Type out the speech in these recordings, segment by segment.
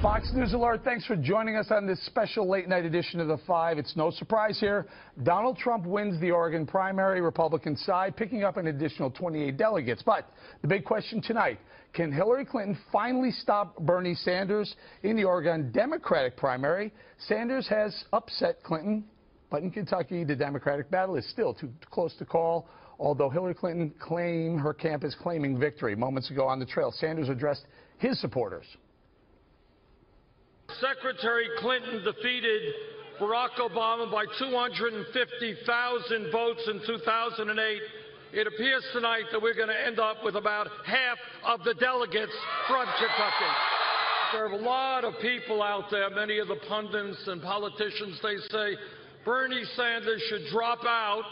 Fox News Alert, thanks for joining us on this special late-night edition of The Five. It's no surprise here. Donald Trump wins the Oregon primary, Republican side, picking up an additional 28 delegates. But the big question tonight, can Hillary Clinton finally stop Bernie Sanders in the Oregon Democratic primary? Sanders has upset Clinton, but in Kentucky, the Democratic battle is still too close to call, although Hillary Clinton her camp is claiming victory. Moments ago on the trail, Sanders addressed his supporters. Secretary Clinton defeated Barack Obama by 250,000 votes in 2008. It appears tonight that we're going to end up with about half of the delegates from Kentucky. There are a lot of people out there, many of the pundits and politicians, they say Bernie Sanders should drop out.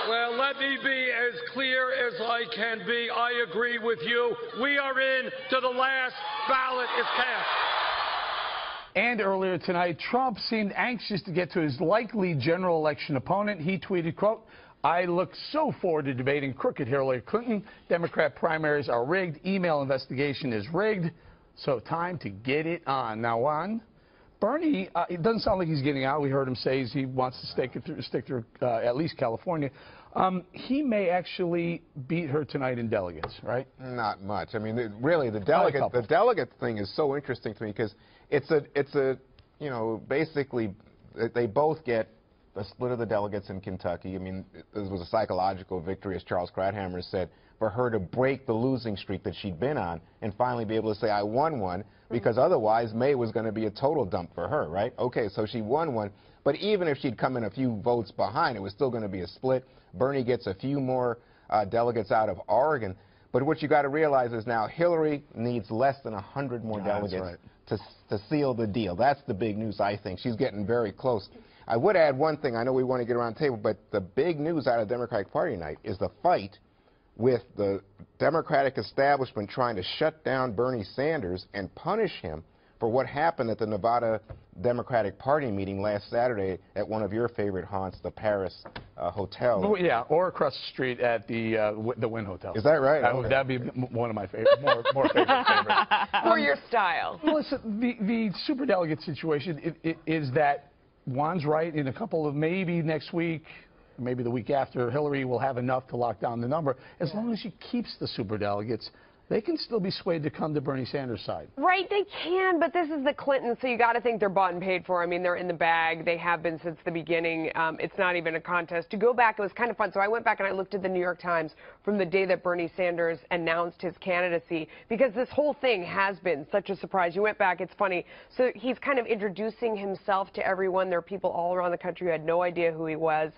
Well, let me be as clear as I can be. I agree with you. We are in to the last ballot is cast. And earlier tonight, Trump seemed anxious to get to his likely general election opponent. He tweeted, quote, "I look so forward to debating crooked Hillary Clinton. Democrat primaries are rigged. Email investigation is rigged. So time to get it on." Now, on Bernie, it doesn't sound like he's getting out. We heard him say he wants to stick through at least California. He may actually beat her tonight in delegates, right? Not much. I mean, really, the delegate thing is so interesting to me because it's a you know, basically they both get a split of the delegates in Kentucky. I mean, this was a psychological victory, as Charles Krauthammer said, for her to break the losing streak that she'd been on and finally be able to say, I won one, because otherwise May was going to be a total dump for her, right? Okay, so she won one, but even if she'd come in a few votes behind, it was still going to be a split. Bernie gets a few more delegates out of Oregon, but what you got to realize is now Hillary needs less than 100 more delegates to seal the deal. That's the big news, I think. She's getting very close. I would add one thing. I know we want to get around the table, but the big news out of the Democratic Party tonight is the fight with the Democratic establishment trying to shut down Bernie Sanders and punish him for what happened at the Nevada Democratic Party meeting last Saturday at one of your favorite haunts, the Paris Hotel. Oh, yeah, or across the street at the Wynn Hotel. Is that right? That'd be one of my favorite, more favorite favorites. For your style. Listen, the superdelegate situation is that Juan's right. In a couple of, maybe next week, maybe the week after, Hillary will have enough to lock down the number. As long as she keeps the superdelegates, they can still be swayed to come to Bernie Sanders' side. Right, they can, but this is the Clintons, so you got to think they're bought and paid for. I mean, they're in the bag. They have been since the beginning. It's not even a contest. To go back, it was kind of fun. So I went back and I looked at the New York Times from the day that Bernie Sanders announced his candidacy, because this whole thing has been such a surprise. You went back, it's funny. So he's kind of introducing himself to everyone. There are people all around the country who had no idea who he was.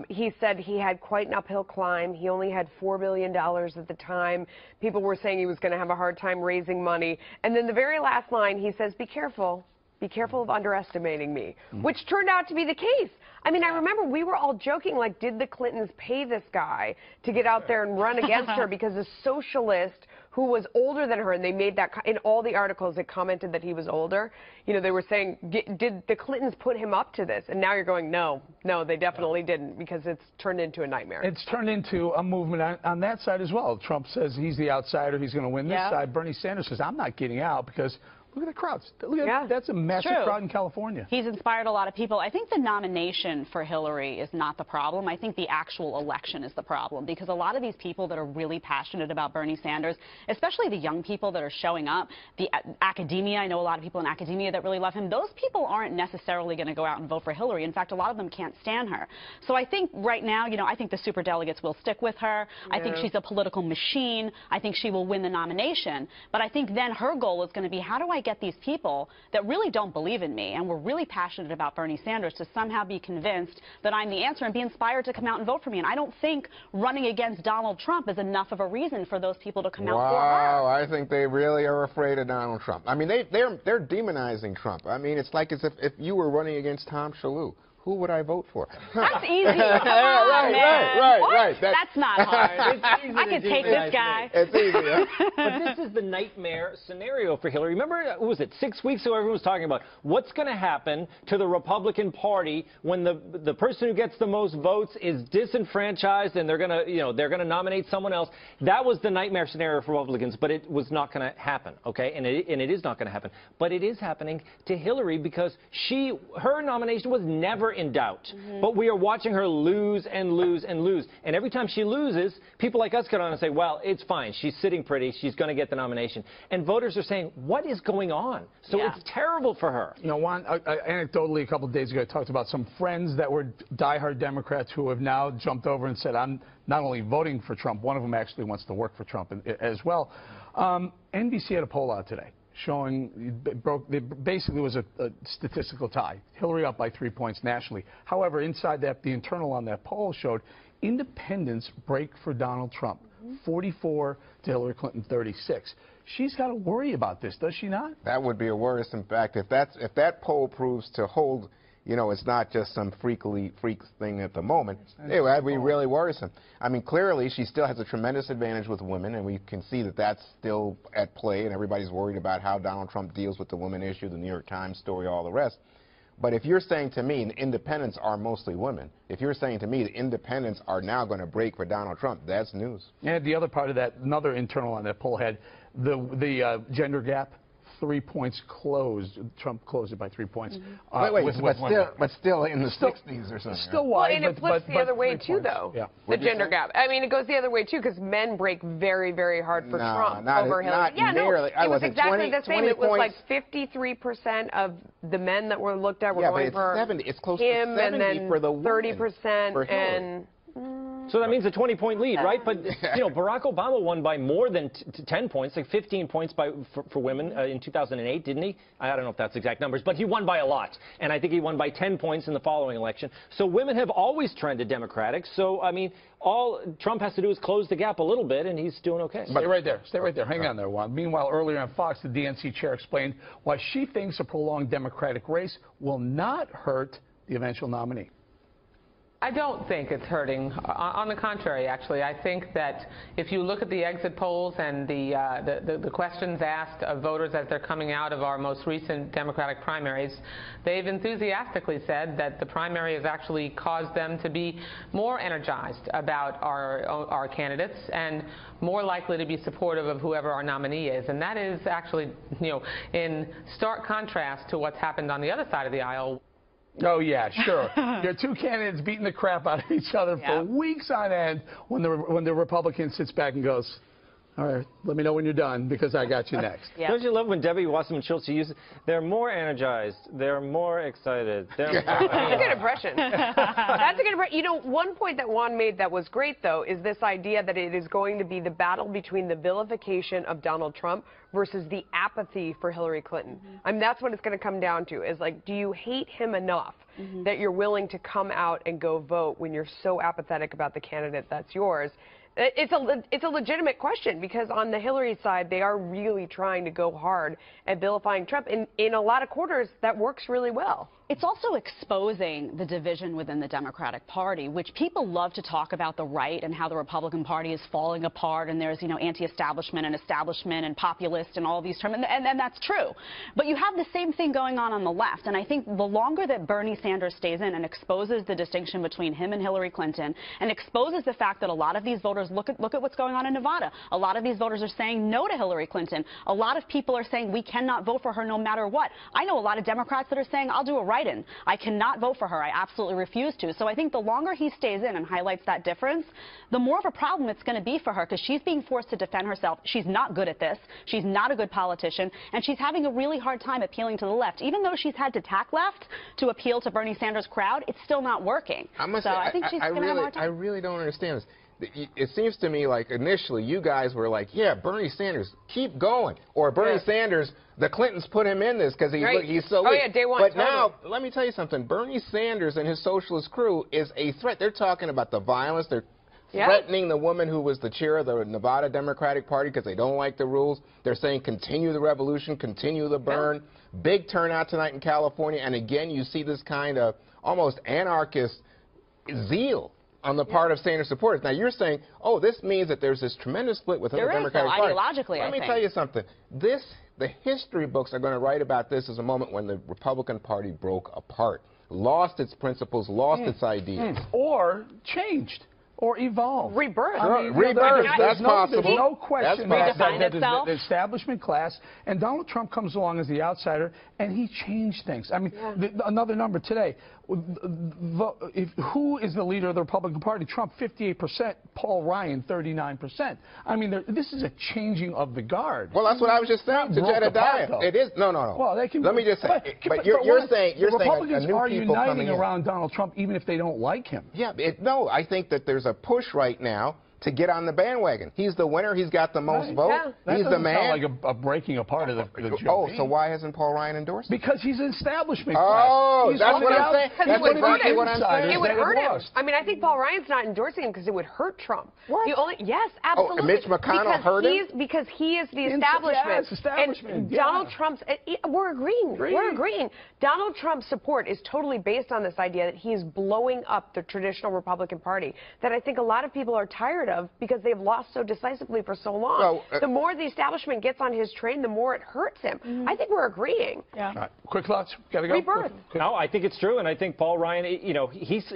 He said he had quite an uphill climb. He only had $4 billion at the time. People were saying he was going to have a hard time raising money. And then the very last line, he says, be careful of underestimating me, which turned out to be the case. I mean, I remember we were all joking, like, did the Clintons pay this guy to get out there and run against her because a socialist who was older than her, and they made that, in all the articles that commented that he was older, you know, they were saying, did the Clintons put him up to this? And now you're going, no, they definitely didn't, because it's turned into a nightmare. It's turned into a movement on that side as well. Trump says he's the outsider, he's going to win this side. Bernie Sanders says, I'm not getting out, because look at the crowds. Look at that's a massive crowd in California. He's inspired a lot of people. I think the nomination for Hillary is not the problem. I think the actual election is the problem, because a lot of these people that are really passionate about Bernie Sanders, especially the young people that are showing up, the academia, I know a lot of people in academia that really love him, those people aren't necessarily going to go out and vote for Hillary. In fact, a lot of them can't stand her. So I think right now, you know, I think the superdelegates will stick with her. I think she's a political machine. I think she will win the nomination. But I think then her goal is going to be, how do I get these people that really don't believe in me and were really passionate about Bernie Sanders to somehow be convinced that I'm the answer and be inspired to come out and vote for me? And I don't think running against Donald Trump is enough of a reason for those people to come out for her. Wow, I think they really are afraid of Donald Trump. I mean, they're demonizing Trump. I mean, it's like as if you were running against Tom Shalhoub, who would I vote for? That's easy. Come on, man. Right. That's not hard. I could take this guy. It's easy. But this is the nightmare scenario for Hillary. Remember, what was it, 6 weeks ago, everyone was talking about what's going to happen to the Republican Party when the person who gets the most votes is disenfranchised and they're going to nominate someone else. That was the nightmare scenario for Republicans, but it was not going to happen, okay? And it is not going to happen. But it is happening to Hillary because her nomination was never in doubt. But we are watching her lose and lose and lose. And every time she loses, people like us get on and say, well, it's fine. She's sitting pretty. She's going to get the nomination. And voters are saying, what is going on? So it's terrible for her. You know, Juan, anecdotally, a couple of days ago, I talked about some friends that were diehard Democrats who have now jumped over and said, I'm not only voting for Trump, one of them actually wants to work for Trump as well. NBC had a poll out today showing basically was a statistical tie. Hillary up by 3 points nationally. However, inside that, the internal on that poll showed independents break for Donald Trump. 44 to Hillary Clinton, 36. She's got to worry about this, does she not? That would be a worrisome fact. If that poll proves to hold, you know, it's not just some freak thing at the moment. It would be really worrisome. I mean, clearly, she still has a tremendous advantage with women, and we can see that that's still at play, and everybody's worried about how Donald Trump deals with the women issue, the New York Times story, all the rest. But if you're saying to me the independents are mostly women, if you're saying to me the independents are now going to break for Donald Trump, that's news. And the other part of that, another internal on that poll had the gender gap. 3 points closed. Trump closed it by 3 points. But still in the 60s or something. Still wide. Well, and it flips the other way, too, though. Yeah. The gender gap. I mean, it goes the other way, too, because men break very, very hard for Trump over Hillary. Yeah, nearly. It was exactly the same. It was like 53% of the men that were looked at were going for 70. It's close him, to 70 and then for the women. 30% and... So that means a 20-point lead, right? But, you know, Barack Obama won by more than 10 points, like 15 points for women in 2008, didn't he? I don't know if that's exact numbers, but he won by a lot. And I think he won by 10 points in the following election. So women have always trended Democratic. So, I mean, all Trump has to do is close the gap a little bit, and he's doing okay. Stay right there. Stay right there. Hang on there, Juan. Meanwhile, earlier on Fox, the DNC chair explained why she thinks a prolonged Democratic race will not hurt the eventual nominee. I don't think it's hurting. On the contrary, actually, I think that if you look at the exit polls and the questions asked of voters as they're coming out of our most recent Democratic primaries, they've enthusiastically said that the primary has actually caused them to be more energized about our candidates and more likely to be supportive of whoever our nominee is. And that is actually, you know, in stark contrast to what's happened on the other side of the aisle. Oh, yeah, sure. Your two candidates beating the crap out of each other for weeks on end when the Republican sits back and goes, all right, let me know when you're done because I got you next. Don't you love when Debbie Wasserman Schultz uses, they're more energized, they're more excited. That's a good impression. That's a good impression. You know, one point that Juan made that was great, though, is this idea that it is going to be the battle between the vilification of Donald Trump versus the apathy for Hillary Clinton. I mean, that's what it's going to come down to, is like, do you hate him enough that you're willing to come out and go vote when you're so apathetic about the candidate that's yours? It's a legitimate question because on the Hillary side, they are really trying to go hard at vilifying Trump. In a lot of quarters, that works really well. It's also exposing the division within the Democratic Party, which people love to talk about the right and how the Republican Party is falling apart and there's, you know, anti-establishment and establishment and populist and all these terms, and that's true. But you have the same thing going on the left, and I think the longer that Bernie Sanders stays in and exposes the distinction between him and Hillary Clinton and exposes the fact that a lot of these voters look at what's going on in Nevada. A lot of these voters are saying no to Hillary Clinton. A lot of people are saying we cannot vote for her no matter what. I know a lot of Democrats that are saying I'll do a write-in. I cannot vote for her. I absolutely refuse to. So I think the longer he stays in and highlights that difference, the more of a problem it's going to be for her because she's being forced to defend herself. She's not good at this. She's not a good politician, and she's having a really hard time appealing to the left. Even though she's had to tack left to appeal to Bernie Sanders' crowd, it's still not working. I think she's going to have a hard time. I really don't understand this. It seems to me like initially you guys were like, yeah, Bernie Sanders, keep going. Or Bernie Sanders, the Clintons put him in this because he's so weak. Oh, yeah, day one. But now, let me tell you something. Bernie Sanders and his socialist crew is a threat. They're talking about the violence. They're threatening the woman who was the chair of the Nevada Democratic Party because they don't like the rules. They're saying continue the revolution, continue the burn. Big turnout tonight in California. And again, you see this kind of almost anarchist zeal on the part of Sanders supporters. Now, you're saying, oh, this means that there's this tremendous split within the Democratic Party. Ideologically, Let me tell you something. The history books are going to write about this as a moment when the Republican Party broke apart, lost its principles, lost its ideas. Or changed. Or evolve. Rebirth. I mean, Rebirth, that's possible. There's no question that itself. the establishment class, and Donald Trump comes along as the outsider, and he changed things. I mean, another number today. Who is the leader of the Republican Party? Trump, 58%. Paul Ryan, 39%. I mean, this is a changing of the guard. Well, that's what I was just saying to Jedediah. It is. No. Well, they can. Let me just say. But you're saying Republicans new are people uniting coming around Donald Trump, even if they don't like him. Yeah. No, I think that there's a push right now to get on the bandwagon. He's the winner. He's got the most votes. That he's the man. Sound like a breaking apart of the GOP. Oh, so why hasn't Paul Ryan endorsed him? Because he's an establishment class. He's That's what I'm saying. That's exactly what I'm saying. It would hurt him. I mean, I think Paul Ryan's not endorsing him because it would hurt Trump. What? Yes, absolutely. Oh, Mitch McConnell hurt him? Because he is the establishment. Yes, establishment. And Donald Trump's, we're agreeing. We're agreeing. Donald Trump's support is totally based on this idea that he is blowing up the traditional Republican Party that I think a lot of people are tired of because they've lost so decisively for so long. Well, the more the establishment gets on his train, the more it hurts him. I think we're agreeing. Yeah. All right. Quick thoughts. Got to go. Rebirth. No, I think it's true, and I think Paul Ryan, you know, he's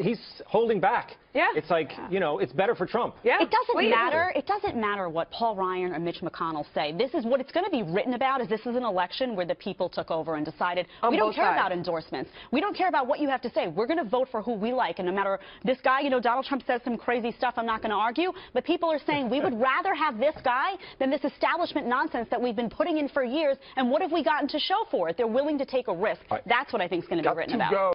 holding back. Yeah. It's like, you know, it's better for Trump. Yeah. It doesn't matter. It doesn't matter what Paul Ryan or Mitch McConnell say. This is what it's going to be written about. Is this is an election where the people took over and decided we don't care about endorsements. We don't care about what you have to say. We're going to vote for who we like. And no matter this guy, you know, Donald Trump says some crazy stuff. I'm not going to argue. But people are saying we would rather have this guy than this establishment nonsense that we've been putting in for years. And what have we gotten to show for it? They're willing to take a risk. That's what I think is going to be written about.